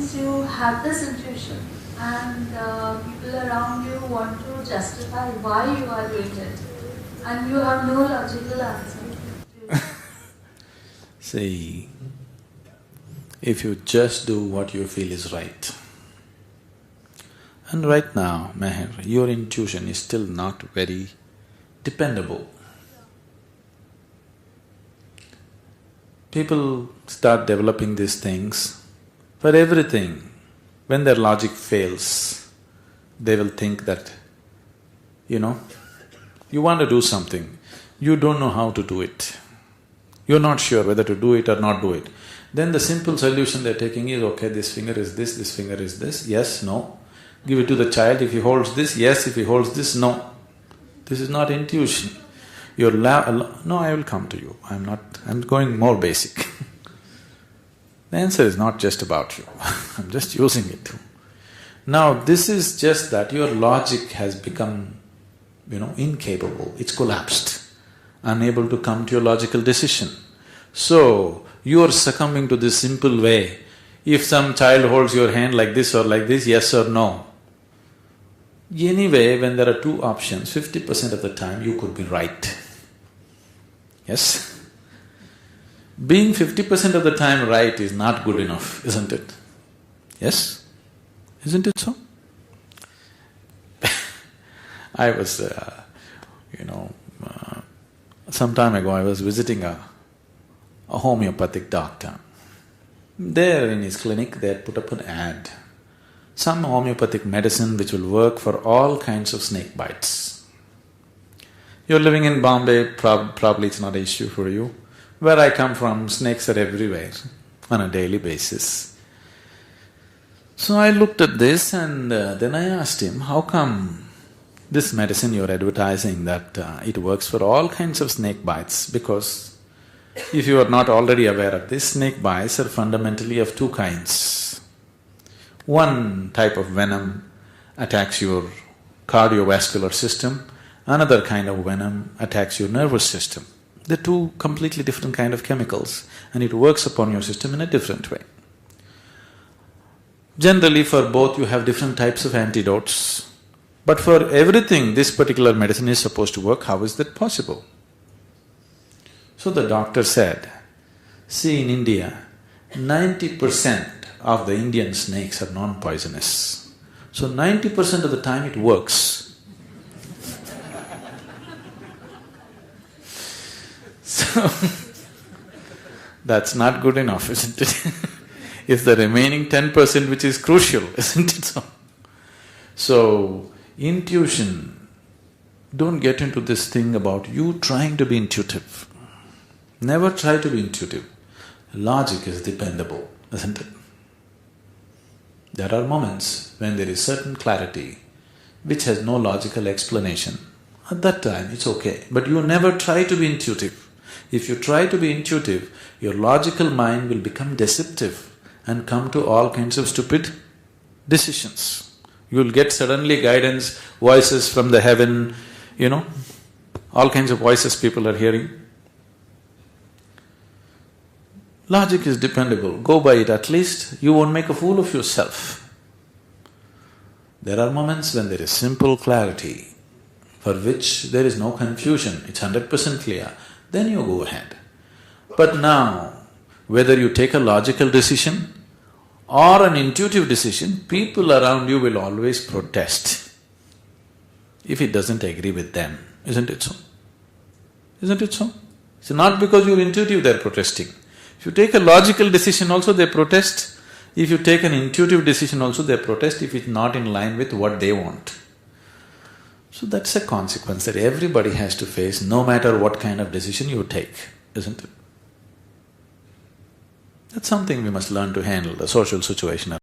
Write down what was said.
since you have this intuition and people around you want to justify why you are doing it and you have no logical answer to it. See, if you just do what you feel is right, and right now, Meher, your intuition is still not very dependable. People start developing these things for everything. When their logic fails, they will think that, you want to do something, you don't know how to do it. You're not sure whether to do it or not do it. Then the simple solution they're taking is, okay, this finger is this finger is this, yes, no. Give it to the child, if he holds this, yes, if he holds this, no. This is not intuition. No, I will come to you, I'm going more basic. The answer is not just about you, I'm just using it. Now, this is just that your logic has become, incapable, it's collapsed, unable to come to your logical decision. So, you are succumbing to this simple way. If some child holds your hand like this or like this, yes or no. Anyway, when there are two options, 50% of the time you could be right. Yes? Being 50% of the time right is not good enough, isn't it? Yes? Isn't it so? I was, some time ago I was visiting a homeopathic doctor. There in his clinic they had put up an ad. Some homeopathic medicine which will work for all kinds of snake bites. You're living in Bombay, probably it's not an issue for you. Where I come from, snakes are everywhere on a daily basis. So I looked at this and then I asked him, how come this medicine you're advertising that it works for all kinds of snake bites? Because if you are not already aware of this, snake bites are fundamentally of two kinds. One type of venom attacks your cardiovascular system, another kind of venom attacks your nervous system. They're two completely different kind of chemicals and it works upon your system in a different way. Generally for both you have different types of antidotes, but for everything this particular medicine is supposed to work, how is that possible? So the doctor said, see in India, 90% of the Indian snakes are non-poisonous. So 90% of the time it works. So, that's not good enough, isn't it? It's the remaining 10% which is crucial, isn't it so? So, intuition, don't get into this thing about you trying to be intuitive. Never try to be intuitive. Logic is dependable, isn't it? There are moments when there is certain clarity which has no logical explanation. At that time, it's okay, but you never try to be intuitive. If you try to be intuitive, your logical mind will become deceptive and come to all kinds of stupid decisions. You'll get suddenly guidance, voices from the heaven, all kinds of voices people are hearing. Logic is dependable, go by it, at least you won't make a fool of yourself. There are moments when there is simple clarity, for which there is no confusion, it's 100% clear, then you go ahead. But now, whether you take a logical decision or an intuitive decision, people around you will always protest if it doesn't agree with them, isn't it so? Isn't it so? It's not because you're intuitive they're protesting. If you take a logical decision also they protest, if you take an intuitive decision also they protest if it's not in line with what they want. So that's a consequence that everybody has to face no matter what kind of decision you take, isn't it? That's something we must learn to handle, the social situation.